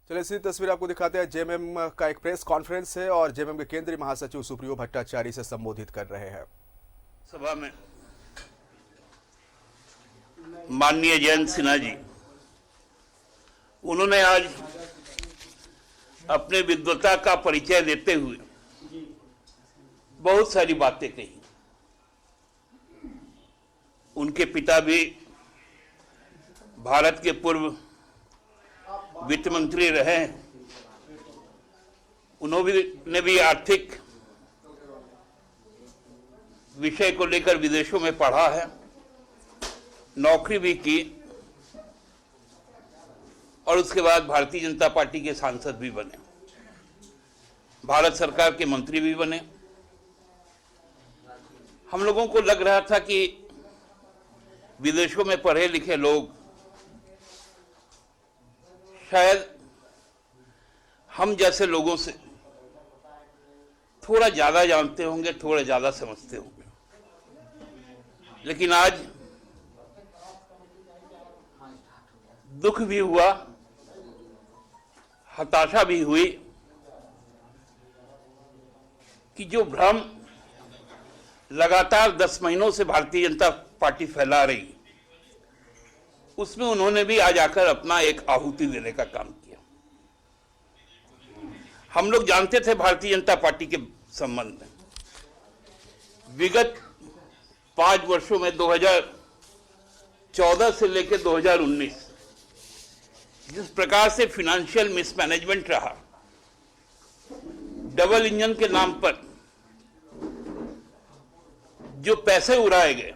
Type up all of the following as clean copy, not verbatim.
चलिए इसी तस्वीर आपको दिखाते हैं। जेएमएम का एक प्रेस कॉन्फ्रेंस है और जेएमएम के केंद्रीय महासचिव सुप्रियो भट्टाचार्य से संबोधित कर रहे हैं। सभा में माननीय जयंत सिन्हा जी, उन्होंने आज अपने विद्वता का परिचय देते हुए बहुत सारी बातें कही। उनके पिता भी भारत के पूर्व वित्त मंत्री रहे हैं। उन्होंने भी आर्थिक विषय को लेकर विदेशों में पढ़ा है, नौकरी भी की और उसके बाद भारतीय जनता पार्टी के सांसद भी बने, भारत सरकार के मंत्री भी बने। हम लोगों को लग रहा था कि विदेशों में पढ़े लिखे लोग शायद हम जैसे लोगों से थोड़ा ज्यादा जानते होंगे, थोड़ा ज्यादा समझते होंगे, लेकिन आज दुख भी हुआ, हताशा भी हुई कि जो भ्रम लगातार 10 महीनों से भारतीय जनता पार्टी फैला रही, उसमें उन्होंने भी आज आकर अपना एक आहुति देने का काम किया। हम लोग जानते थे भारतीय जनता पार्टी के संबंध में, विगत 5 वर्षों में 2014 से लेकर 2019 जिस प्रकार से फिनेंशियल मिसमैनेजमेंट रहा, डबल इंजन के नाम पर जो पैसे उड़ाए गए,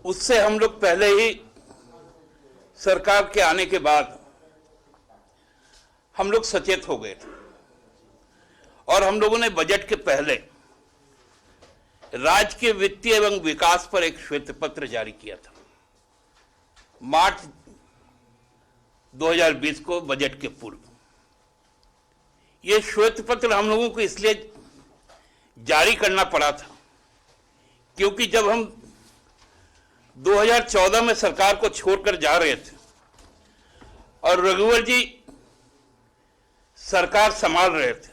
उससे हम लोग पहले ही सरकार के आने के बाद हम लोग सचेत हो गए थे और हम लोगों ने बजट के पहले राज्य के वित्तीय एवं विकास पर एक श्वेत पत्र जारी किया था। मार्च 2020 को बजट के पूर्व यह श्वेत पत्र हम लोगों को इसलिए जारी करना पड़ा था क्योंकि जब हम 2014 में सरकार को छोड़कर जा रहे थे और रघुवर जी सरकार संभाल रहे थे,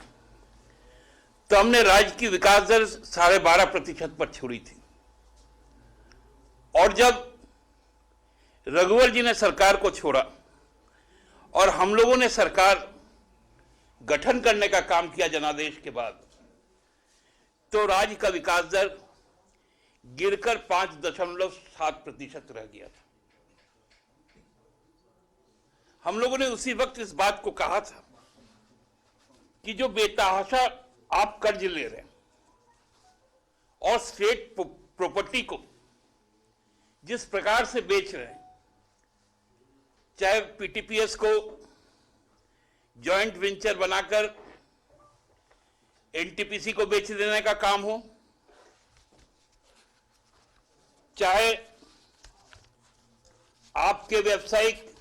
तो हमने राज्य की विकास दर 12.5% पर छोड़ी थी। और जब रघुवर जी ने सरकार को छोड़ा और हम लोगों ने सरकार गठन करने का काम किया जनादेश के बाद, तो राज्य का विकास दर गिरकर 5.7% रह गया था। हम लोगों ने उसी वक्त इस बात को कहा था कि जो बेतहाशा आप कर्ज ले रहे हैं और स्टेट प्रॉपर्टी को जिस प्रकार से बेच रहे हैं, चाहे पीटीपीएस को जॉइंट वेंचर बनाकर एनटीपीसी को बेच देने का काम हो, चाहे आपके व्यावसायिक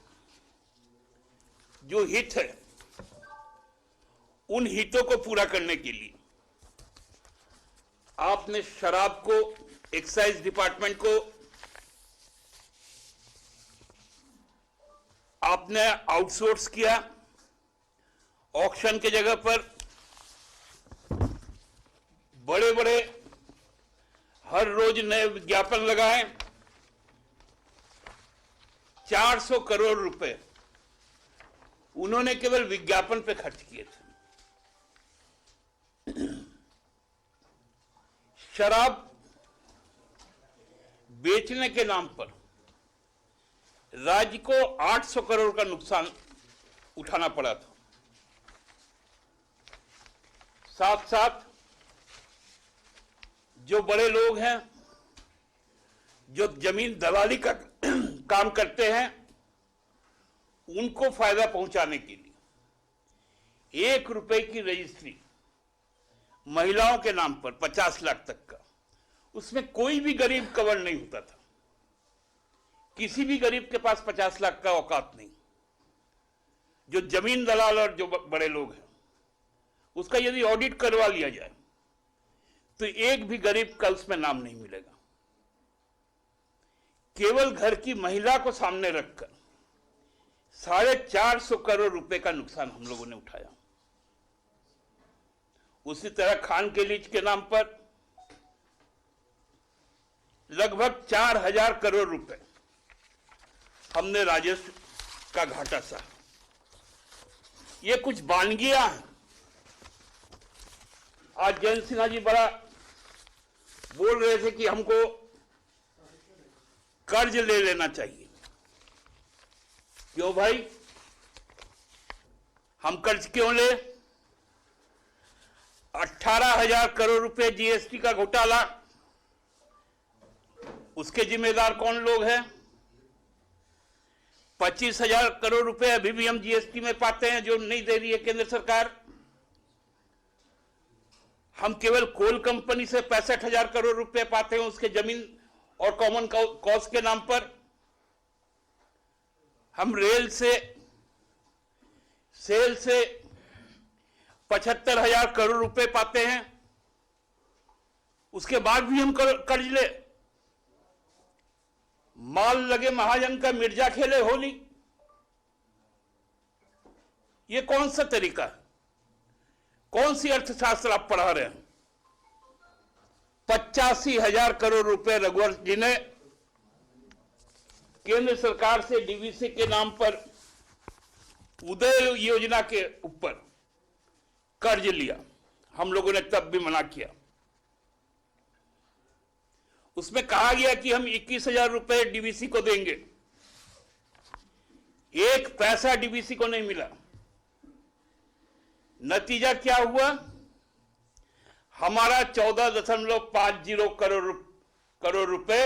जो हित है, उन हितों को पूरा करने के लिए आपने शराब को, एक्साइज डिपार्टमेंट को आपने आउटसोर्स किया, ऑक्शन के जगह पर बड़े बड़े हर रोज नए विज्ञापन लगाए, 400 करोड़ रुपए उन्होंने केवल विज्ञापन पे खर्च किए थे। शराब बेचने के नाम पर राज्य को 800 करोड़ का नुकसान उठाना पड़ा था। साथ साथ जो बड़े लोग हैं, जो जमीन दलाली का काम करते हैं, उनको फायदा पहुंचाने के लिए 1 रुपए की रजिस्ट्री महिलाओं के नाम पर 50 लाख तक का, उसमें कोई भी गरीब कवर नहीं होता था। किसी भी गरीब के पास 50 लाख का औकात नहीं। जो जमीन दलाल और जो बड़े लोग हैं, उसका यदि ऑडिट करवा लिया जाए तो एक भी गरीब का उसमें नाम नहीं मिलेगा। केवल घर की महिला को सामने रखकर 450 करोड़ रुपए का नुकसान हम लोगों ने उठाया। उसी तरह खान के लीज के नाम पर लगभग 4000 करोड़ रुपए हमने राजस्व का घाटा सहा। ये कुछ वानगियां हैं। आज जयंत सिन्हा जी बड़ा बोल रहे थे कि हमको कर्ज ले लेना चाहिए। क्यों भाई, हम कर्ज क्यों ले? 18,000 करोड़ रुपए जीएसटी का घोटाला, उसके जिम्मेदार कौन लोग हैं? 25,000 करोड़ रुपए अभी भी हम जीएसटी में पाते हैं जो नहीं दे रही है केंद्र सरकार। हम केवल कोल कंपनी से 65,000 करोड़ रुपए पाते हैं उसके जमीन और कॉमन कॉज के नाम पर। हम रेल से सेल से 75,000 करोड़ रुपए पाते हैं, उसके बाद भी हम कर्ज ले। माल लगे महाजन का मिर्जा खेले होली। ये कौन सा तरीका है? कौन सी अर्थशास्त्र आप पढ़ा रहे हैं? 85,000 करोड़ रुपए रघुवर जी ने केंद्र सरकार से डीवीसी के नाम पर उदय योजना के ऊपर कर्ज लिया। हम लोगों ने तब भी मना किया। उसमें कहा गया कि हम 21,000 रुपए डीवीसी को देंगे। एक पैसा डीवीसी को नहीं मिला। नतीजा क्या हुआ? हमारा 14.50 करोड़ रुपए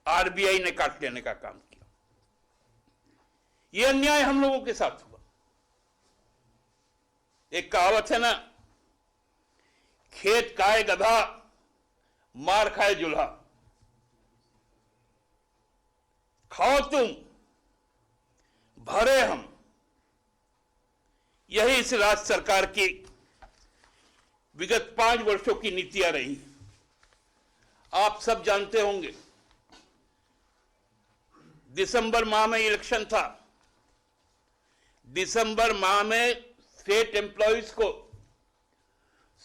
आरबीआई ने काट लेने का काम किया। यह अन्याय हम लोगों के साथ हुआ। एक कहावत है ना, खेत खाए गधा मार खाए जुल्हा। खाओ तुम भरे हम, यही इस राज्य सरकार की विगत 5 वर्षों की नीतियां रही। आप सब जानते होंगे, दिसंबर माह में इलेक्शन था। दिसंबर माह में स्टेट एम्प्लॉइज को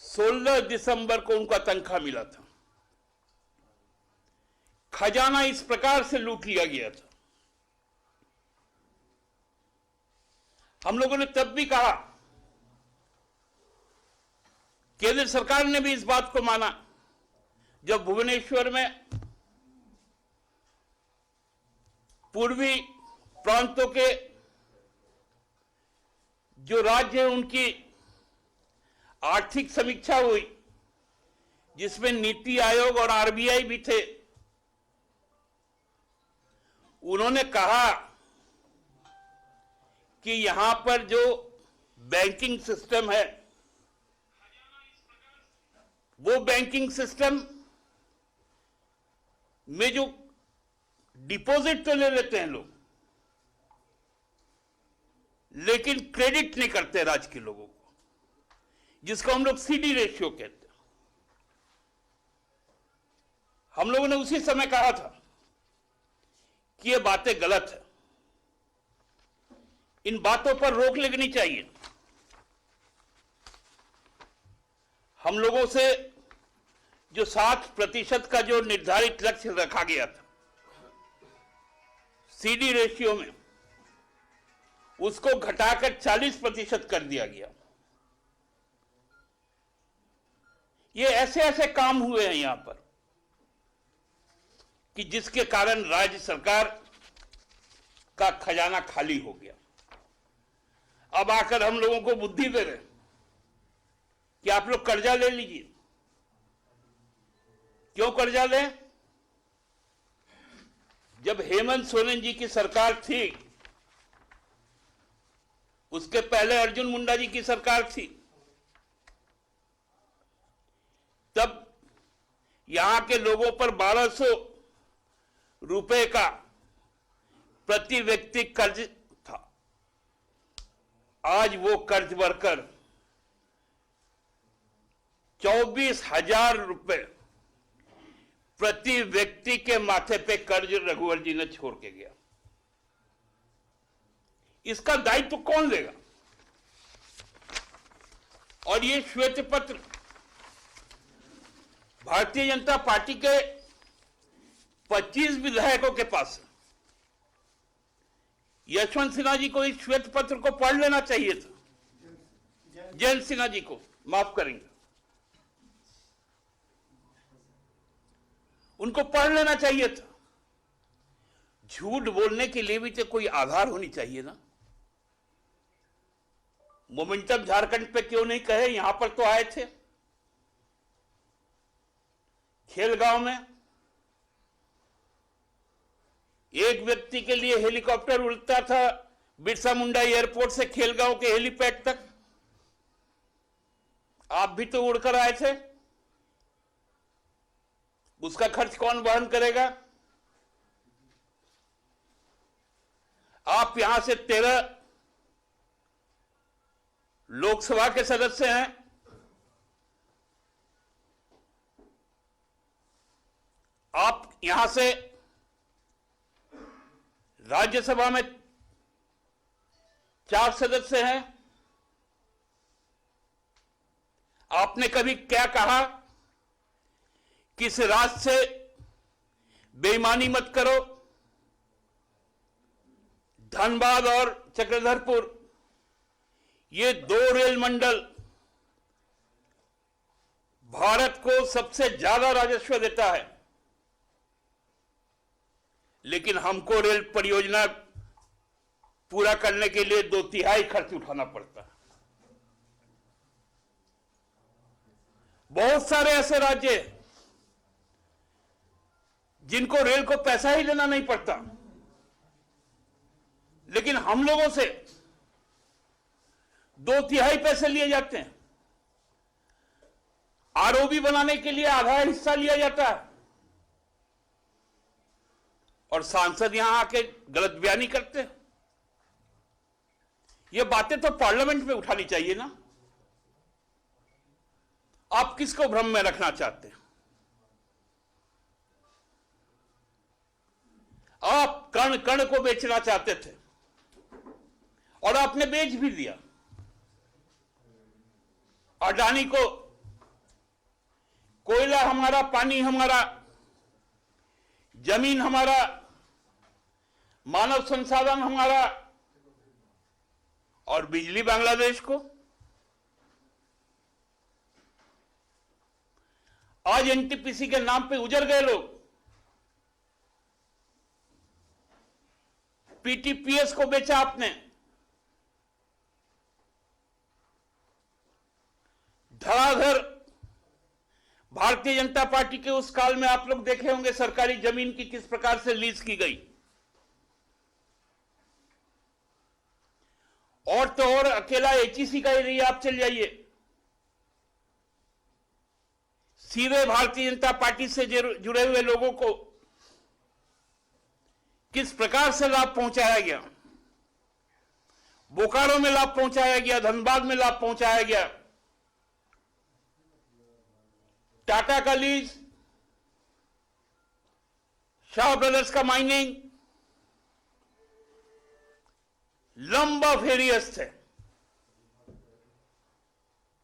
16 दिसंबर को उनका तनख्वाह मिला था। खजाना इस प्रकार से लूट लिया गया था। हम लोगों ने तब भी कहा, केंद्र सरकार ने भी इस बात को माना, जब भुवनेश्वर में पूर्वी प्रांतों के जो राज्य हैं उनकी आर्थिक समीक्षा हुई, जिसमें नीति आयोग और आरबीआई भी थे। उन्होंने कहा कि यहां पर जो बैंकिंग सिस्टम है, वो बैंकिंग सिस्टम में जो डिपॉजिट तो ले लेते हैं लोग, लेकिन क्रेडिट नहीं करते राज्य के लोगों को, जिसको हम लोग सीडी रेशियो कहते हैं। हम लोगों ने उसी समय कहा था कि ये बातें गलत है, इन बातों पर रोक लगनी चाहिए। हम लोगों से जो 7% का जो निर्धारित लक्ष्य रखा गया था सीडी रेशियो में, उसको घटाकर 40% कर दिया गया। ये ऐसे ऐसे काम हुए हैं यहां पर कि जिसके कारण राज्य सरकार का खजाना खाली हो गया। अब आकर हम लोगों को बुद्धि दे रहे कि आप लोग कर्जा ले लीजिए। क्यों कर्जा लें? जब हेमंत सोरेन जी की सरकार थी, उसके पहले अर्जुन मुंडा जी की सरकार थी, तब यहां के लोगों पर 1200 रुपए का प्रति व्यक्ति कर्ज था। आज वो कर्ज बढ़कर 24,000 रुपए प्रति व्यक्ति के माथे पे कर्ज रघुवर जी ने छोड़ के गया। इसका दायित्व कौन लेगा? और ये श्वेत पत्र भारतीय जनता पार्टी के 25 विधायकों के पास है। यशवंत सिन्हा जी को इस श्वेत पत्र को पढ़ लेना चाहिए था। जयंत सिन्हा जी को माफ करेंगे, उनको पढ़ लेना चाहिए था। झूठ बोलने के लिए भी तो कोई आधार होनी चाहिए ना। मोमेंटम झारखंड पे क्यों नहीं कहे? यहां पर तो आए थे खेलगांव में। एक व्यक्ति के लिए हेलीकॉप्टर उड़ता था बिरसा मुंडा एयरपोर्ट से खेलगांव के हेलीपैड तक। आप भी तो उड़कर आए थे। उसका खर्च कौन वहन करेगा? आप यहां से 13 लोकसभा के सदस्य हैं। आप यहां से राज्यसभा में 4 सदस्य हैं। आपने कभी क्या कहा कि इस राज्य से बेईमानी मत करो? धनबाद और चक्रधरपुर, ये 2 रेल मंडल भारत को सबसे ज्यादा राजस्व देता है, लेकिन हमको रेल परियोजना पूरा करने के लिए 2/3 खर्च उठाना पड़ता है। बहुत सारे ऐसे राज्य हैं जिनको रेल को पैसा ही देना नहीं पड़ता, लेकिन हम लोगों से 2/3 पैसे लिए जाते हैं। आरओबी बनाने के लिए आधा हिस्सा लिया जाता है और सांसद यहां आके गलत बयानी करते हैं। ये बातें तो पार्लियामेंट में उठानी चाहिए ना। आप किसको भ्रम में रखना चाहते हैं? आप कण कण को बेचना चाहते थे और आपने बेच भी दिया। अडानी को कोयला हमारा, पानी हमारा, जमीन हमारा, मानव संसाधन हमारा और बिजली बांग्लादेश को। आज एनटीपीसी के नाम पे उजड़ गए लोग। पीटीपीएस को बेचा आपने। धड़ाधड़ भारतीय जनता पार्टी के उस काल में आप लोग देखे होंगे सरकारी जमीन की किस प्रकार से लीज की गई। और तो और अकेला एचईसी का ही नहीं, आप चल जाइए, सीधे भारतीय जनता पार्टी से जुड़े हुए लोगों को किस प्रकार से लाभ पहुंचाया गया। बोकारो में लाभ पहुंचाया गया, धनबाद में लाभ पहुंचाया गया। टाटा का लीज, शाह ब्रदर्स का माइनिंग, लंबा फेरियस थे।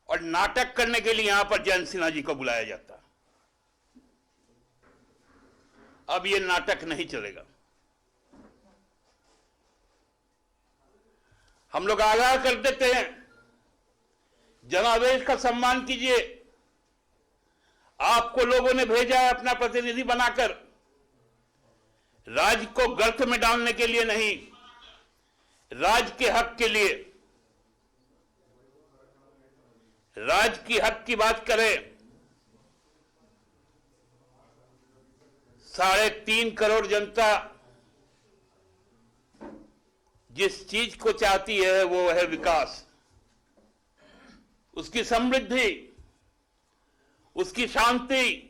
और नाटक करने के लिए यहां पर जयंत सिन्हा जी को बुलाया जाता। अब यह नाटक नहीं चलेगा। हम लोग आगाह कर देते हैं, जनादेश का सम्मान कीजिए। आपको लोगों ने भेजा है अपना प्रतिनिधि बनाकर, राज्य को गर्त में डालने के लिए नहीं, राज्य के हक के लिए। राज्य की हक की बात करें, 3.5 करोड़ जनता जिस चीज को चाहती है वो है विकास, उसकी समृद्धि, उसकी शांति।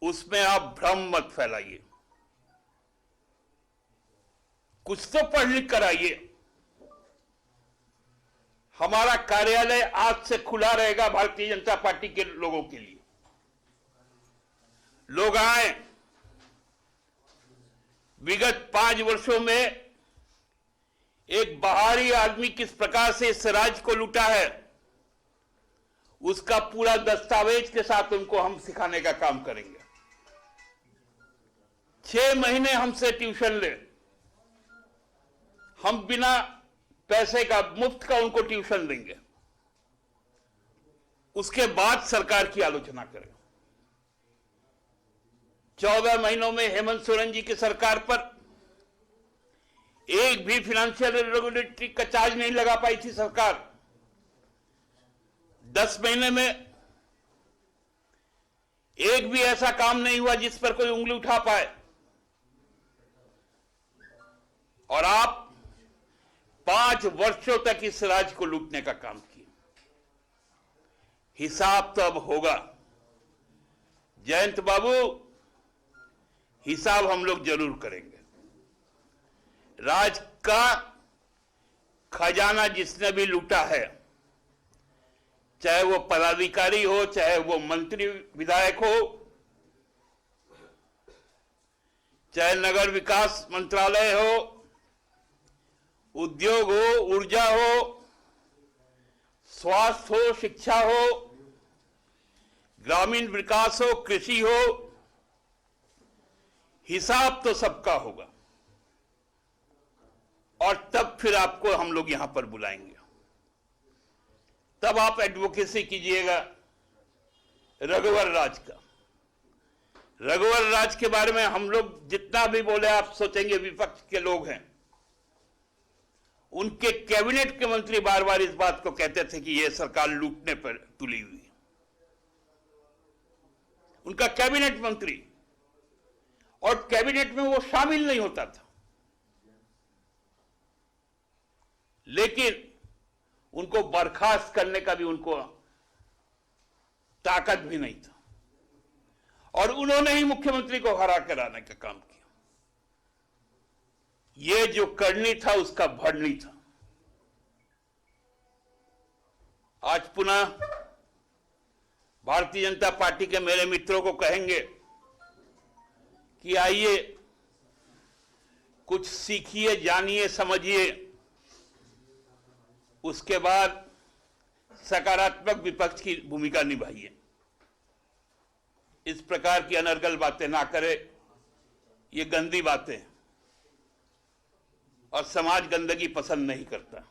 उसमें आप भ्रम मत फैलाइए। कुछ तो पढ़ लिख कर आइए। हमारा कार्यालय आज से खुला रहेगा भारतीय जनता पार्टी के लोगों के लिए। लोग आए, विगत 5 वर्षों में एक बाहरी आदमी किस प्रकार से इस राज्य को लूटा है, उसका पूरा दस्तावेज के साथ उनको हम सिखाने का काम करेंगे। 6 महीने हमसे ट्यूशन ले, हम बिना पैसे का, मुफ्त का उनको ट्यूशन देंगे। उसके बाद सरकार की आलोचना करें। 14 महीनों में हेमंत सोरेन जी की सरकार पर एक भी फाइनेंशियल रेगुलेटरी का चार्ज नहीं लगा पाई थी सरकार। 10 महीने में एक भी ऐसा काम नहीं हुआ जिस पर कोई उंगली उठा पाए। और आप 5 वर्षों तक इस राज्य को लूटने का काम किया। हिसाब तो अब होगा जयंत बाबू, हिसाब हम लोग जरूर करेंगे। राज्य का खजाना जिसने भी लूटा है, चाहे वो पदाधिकारी हो, चाहे वो मंत्री विधायक हो, चाहे नगर विकास मंत्रालय हो, उद्योग हो, ऊर्जा हो, स्वास्थ्य हो, शिक्षा हो, ग्रामीण विकास हो, कृषि हो, हिसाब तो सबका होगा। और तब फिर आपको हम लोग यहां पर बुलाएंगे, तब आप एडवोकेसी कीजिएगा रघुवर राज का। रघुवर राज के बारे में हम लोग जितना भी बोले, आप सोचेंगे विपक्ष के लोग हैं। उनके कैबिनेट के मंत्री बार बार इस बात को कहते थे कि यह सरकार लूटने पर तुली हुई है। उनका कैबिनेट मंत्री, और कैबिनेट में वो शामिल नहीं होता था, लेकिन उनको बर्खास्त करने का भी उनको ताकत भी नहीं था, और उन्होंने ही मुख्यमंत्री को हरा कर आने का काम किया। ये जो करनी था उसका भरनी था। आज पुनः भारतीय जनता पार्टी के मेरे मित्रों को कहेंगे कि आइए कुछ सीखिए, जानिए, समझिए, उसके बाद सकारात्मक विपक्ष की भूमिका निभाइए। इस प्रकार की अनर्गल बातें ना करें, ये गंदी बातें हैं और समाज गंदगी पसंद नहीं करता।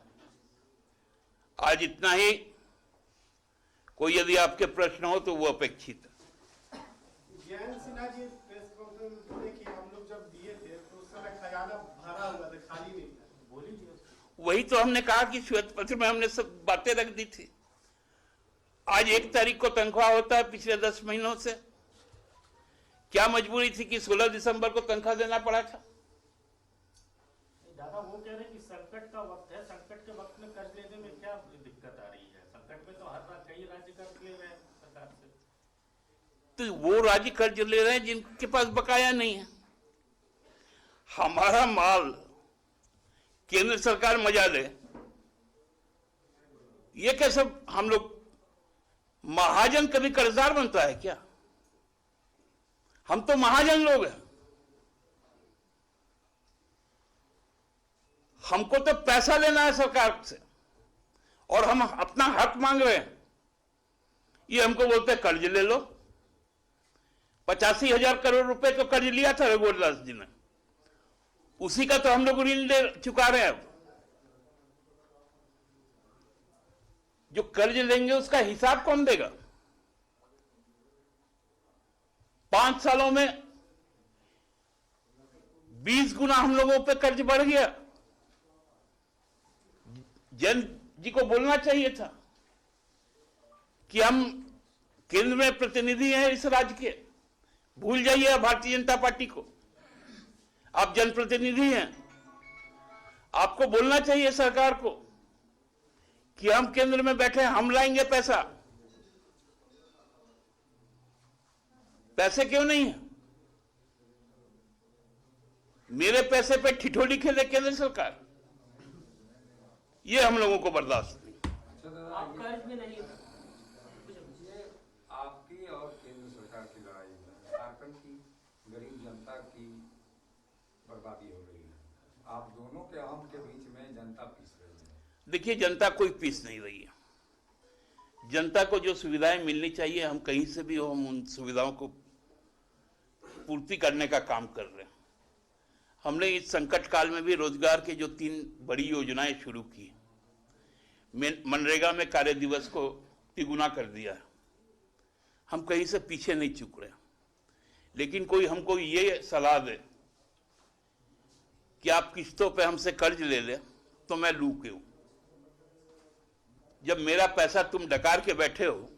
आज इतना ही। कोई यदि आपके प्रश्न हो तो वो अपेक्षित है। जयंत सिन्हा जी प्रेस कॉन्फ्रेंस में बोले कि हम लोग जब दिए थे तो उस समय खजाना भरा हुआ था, खाली नहीं था। बोलिए। वही तो हमने कहा कि श्वेत पत्र में हमने सब बातें रख दी थी। आज 1 तारीख को तनख्वाह होता है पिछले 10 महीनों से। क्या मजबूरी थी कि 16 दिसंबर को तनख्वाह देना पड़ा था? दादा वो कह रहे हैं कि संकट का वक्त है, संकट के वक्त में कर्ज लेने में क्या दिक्कत आ रही है? संकट में तो हर बार कई राज्य कर्ज ले रहे हैं सरकार से। तो वो राज्य कर्ज ले रहे हैं जिनके पास बकाया नहीं है। हमारा माल केंद्र सरकार मजा ले, ये कैसे हम लोग? महाजन कभी कर्जदार बनता है क्या? हम तो महाजन लोग हैं। हमको तो पैसा लेना है सरकार से और हम अपना हक मांग रहे हैं। ये हमको बोलते हैं कर्ज ले लो। 85,000 करोड़ रुपए तो कर्ज लिया था रघुवर दास जी ने, उसी का तो हम लोग ऋण ले चुका रहे हैं। अब जो कर्ज लेंगे उसका हिसाब कौन देगा? 5 सालों में 20 गुना हम लोगों पे कर्ज बढ़ गया। जैन जी को बोलना चाहिए था कि हम केंद्र में प्रतिनिधि हैं इस राज्य के। भूल जाइए भारतीय जनता पार्टी को, आप जनप्रतिनिधि हैं। आपको बोलना चाहिए सरकार को कि हम केंद्र में बैठे, हम लाएंगे पैसा। पैसे क्यों नहीं है? मेरे पैसे पे ठिठोली खेले केंद्र सरकार, ये हम लोगों को बर्दाश्त नहीं। आप कर्ज में नहीं, ये आपकी और केंद्र सरकार की लड़ाई है, झारखंड की गरीब जनता की बर्बादी। दोनों के आम के बीच में जनता पीस रही है। देखिए, जनता कोई पीस नहीं रही है। जनता को जो सुविधाएं मिलनी चाहिए, हम कहीं से भी हो, हम उन सुविधाओं को पूर्ति करने का काम कर रहे हैं। हमने इस संकट काल में भी रोजगार के जो 3 बड़ी योजनाएं शुरू की, मनरेगा में कार्य दिवस को तिगुना कर दिया है। हम कहीं से पीछे नहीं चूक रहे। लेकिन कोई हमको ये सलाह दे कि आप किस्तों पे हमसे कर्ज ले ले, तो मैं लूं क्यों? जब मेरा पैसा तुम डकार के बैठे हो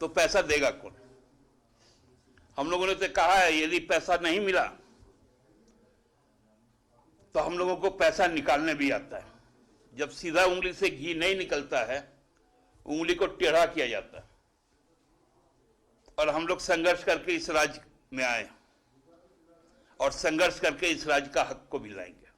तो पैसा देगा कौन? हम लोगों ने तो कहा है, यदि पैसा नहीं मिला तो हम लोगों को पैसा निकालने भी आता है। जब सीधा उंगली से घी नहीं निकलता है, उंगली को टेढ़ा किया जाता है। और हम लोग संघर्ष करके इस राज्य में आए और संघर्ष करके इस राज्य का हक को भी लाएंगे।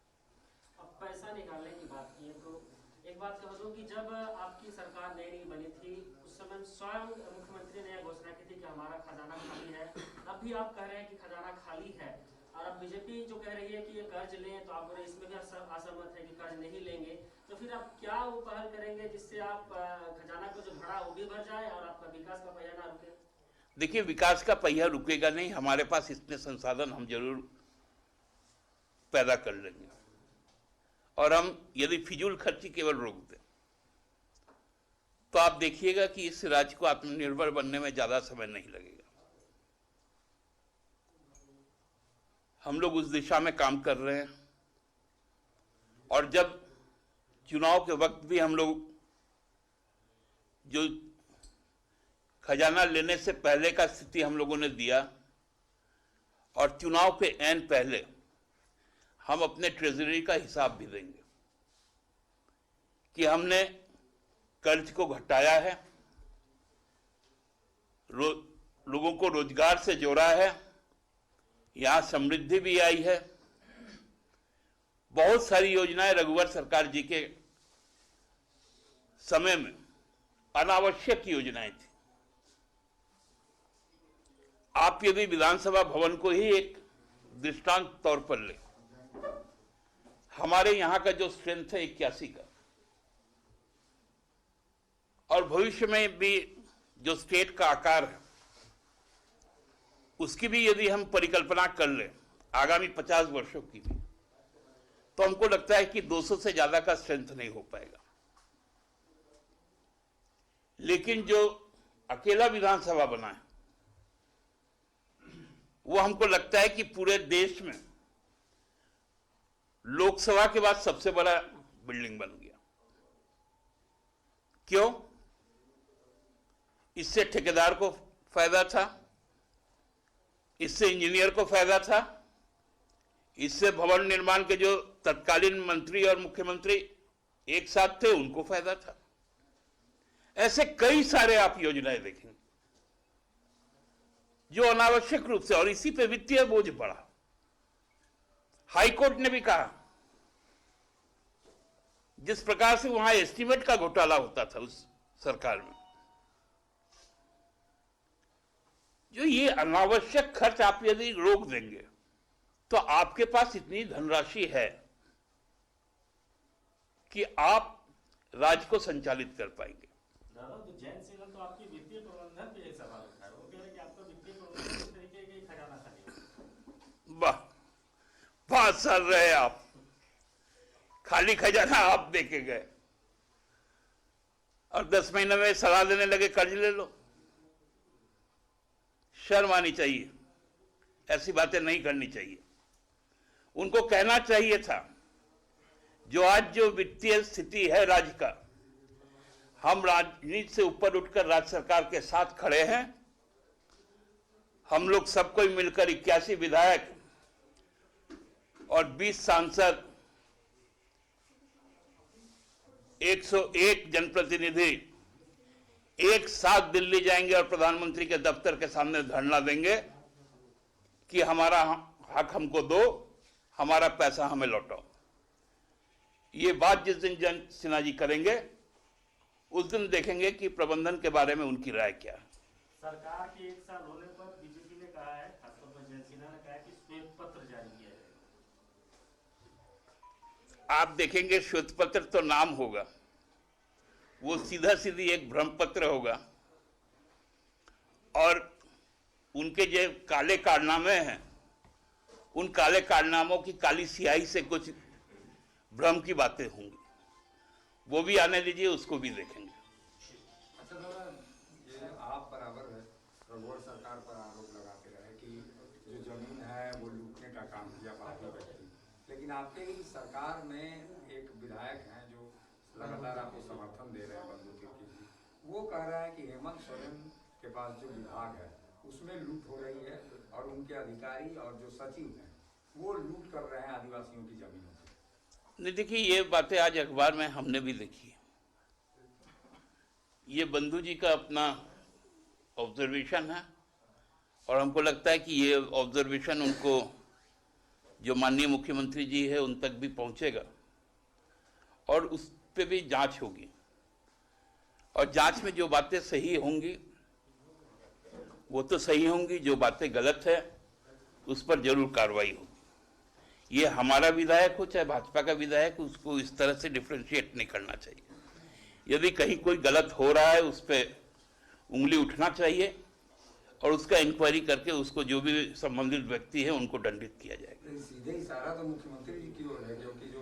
अब पैसा निकालने की बात की है तो एक बात कह दूं कि जब आपकी सरकार नई बनी थी, उस समय स्वयं मुख्यमंत्री ने यह घोषणा की थी कि हमारा खजाना खाली है। अब भी आप कह रहे हैं कि खजाना खाली है, और अब बीजेपी जो कह रही है कि ये कर्ज लें, तो आप इसमें भी असहमत है कि कर्ज नहीं लेंगे। तो फिर आप क्या वो पहल करेंगे जिससे आप खजाना को जो भरा वो भी भर जाए और आपका विकास का पहिया ना रुके? देखिए, विकास का पहिया रुकेगा नहीं। हमारे पास इतने संसाधन हम जरूर पैदा कर लेंगे, और हम यदि फिजूल खर्ची केवल रोक दें तो आप देखिएगा कि इस राज्य को आत्मनिर्भर बनने में ज्यादा समय नहीं लगेगा। हम लोग उस दिशा में काम कर रहे हैं, और जब चुनाव के वक्त भी हम लोग जो खजाना लेने से पहले का स्थिति हम लोगों ने दिया, और चुनाव के ऐन पहले हम अपने ट्रेजरी का हिसाब भी देंगे कि हमने कर्ज को घटाया है, लोगों को रोजगार से जोड़ा है, यहां समृद्धि भी आई है। बहुत सारी योजनाएं रघुवर सरकार जी के समय में अनावश्यक योजनाएं थी। आप यदि विधानसभा भवन को ही एक दृष्टांत तौर पर ले, हमारे यहां का जो स्ट्रेंथ है 81 का, और भविष्य में भी जो स्टेट का आकार है उसकी भी यदि हम परिकल्पना कर ले आगामी 50 वर्षों की भी, तो हमको लगता है कि 200 से ज्यादा का स्ट्रेंथ नहीं हो पाएगा। लेकिन जो अकेला विधानसभा बना है वो हमको लगता है कि पूरे देश में लोकसभा के बाद सबसे बड़ा बिल्डिंग बन गया। क्यों? इससे ठेकेदार को फायदा था, इससे इंजीनियर को फायदा था, इससे भवन निर्माण के जो तत्कालीन मंत्री और मुख्यमंत्री एक साथ थे उनको फायदा था। ऐसे कई सारे आप योजनाएं देखेंगे जो अनावश्यक रूप से, और इसी पे वित्तीय बोझ बढ़ा। हाईकोर्ट ने भी कहा, जिस प्रकार से वहां एस्टीमेट का घोटाला होता था उस सरकार में, जो ये अनावश्यक खर्च आप यदि रोक देंगे तो आपके पास इतनी धनराशि है कि आप राज्य को संचालित कर पाएंगे। दादा, तो जैन सिन्हा तो आपकी वित्तीय प्रबंधन पे सवाल उठा रहे हैं। वो कह रहे हैं कि आपका वित्तीय प्रबंधन इस तरीके के खजाना खाली। वाह, 5 साल रहे आप, खाली खजाना आप देके गए और 10 महीने में सलाह देने लगे कर्ज ले लो। शर्म आनी चाहिए, ऐसी बातें नहीं करनी चाहिए। उनको कहना चाहिए था, जो आज जो वित्तीय स्थिति है राज्य का, हम राजनीति से ऊपर उठकर राज्य सरकार के साथ खड़े हैं। हम लोग सबको मिलकर 81 विधायक और 20 सांसद, 101 जनप्रतिनिधि एक साथ दिल्ली जाएंगे और प्रधानमंत्री के दफ्तर के सामने धरना देंगे कि हमारा हक हमको दो, हमारा पैसा हमें लौटाओ। ये बात जिस दिन जैन सिन्हा जी करेंगे उस दिन देखेंगे कि प्रबंधन के बारे में उनकी राय क्या है। सरकार के 1 साल होने पर बीजेपी ने कहा है, खासतौर पर जैन सिन्हा ने कहा है कि श्वेत पत्र जारी किया आप देखेंगे श्वेत पत्र तो नाम होगा, वो सीधा सीधी एक भ्रम पत्र होगा और उनके जो काले कारनामे हैं, उन काले कारनामों की काली स्याही से कुछ भ्रम की बातें होंगी। वो भी आने दीजिए, उसको भी देखेंगे। अच्छा दादा, ये आप बराबर है रघुवर सरकार पर आरोप लगाते रहे कि जो जमीन है वो लूटने का काम किया बाकी व्यक्ति, लेकिन आपके ही सरकार में एक विधायक हैं जो लगातार आपको समर्थन दे रहे हैं, बंधु तिर्की जी, वो कह रहा है कि हेमंत सोरेन के पास जो विभाग है उसमें लूट हो रही है और उनके अधिकारी और जो सचिव हैं वो लूट कर रहे हैं आदिवासियों की जमीनों की। नहीं, देखिए ये बातें आज अखबार में हमने भी देखी है। ये बंधु जी का अपना ऑब्जर्वेशन है और हमको लगता है कि ये ऑब्जर्वेशन उनको, जो माननीय मुख्यमंत्री जी है, उन तक भी पहुंचेगा और उस पे भी जांच होगी और जांच में जो बातें सही होंगी वो तो सही होंगी, जो बातें गलत है उस पर जरूर कार्रवाई होगी। ये हमारा विधायक हो चाहे भाजपा का विधायक, उसको इस तरह से डिफ्रेंशिएट नहीं करना चाहिए। यदि कहीं कोई गलत हो रहा है उस पर उंगली उठना चाहिए और उसका इंक्वायरी करके उसको जो भी संबंधित व्यक्ति है उनको दंडित किया जाएगा। सीधे इशारा तो मुख्यमंत्री जी की ओर है, क्योंकि जो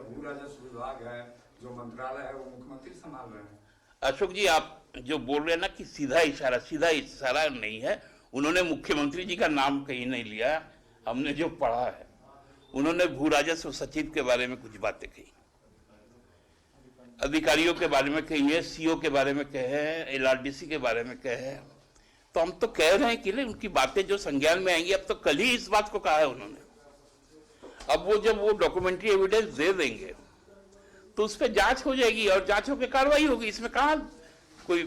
भू राजस्व विभाग है, जो मंत्रालय है, वो मुख्यमंत्री संभाल रहे हैं। अशोक जी, आप जो बोल रहे हैं ना कि सीधा इशारा नहीं है, उन्होंने मुख्यमंत्री जी का नाम कहीं नहीं लिया। हमने जो पढ़ा है, उन्होंने भू राजस्व सचिव के बारे में कुछ बातें कही, अधिकारियों के बारे में कही है, सीओ के बारे में कहे हैं, एलआरडीसी के बारे में कहे हैं। तो हम तो कह रहे हैं कि उनकी बातें जो संज्ञान में आएंगी, अब तो कल ही इस बात को कहा है उन्होंने। अब वो जब वो डॉक्यूमेंट्री एविडेंस दे देंगे तो उस पर जांच हो जाएगी और जांच होकर कार्रवाई होगी। इसमें कहाँ कोई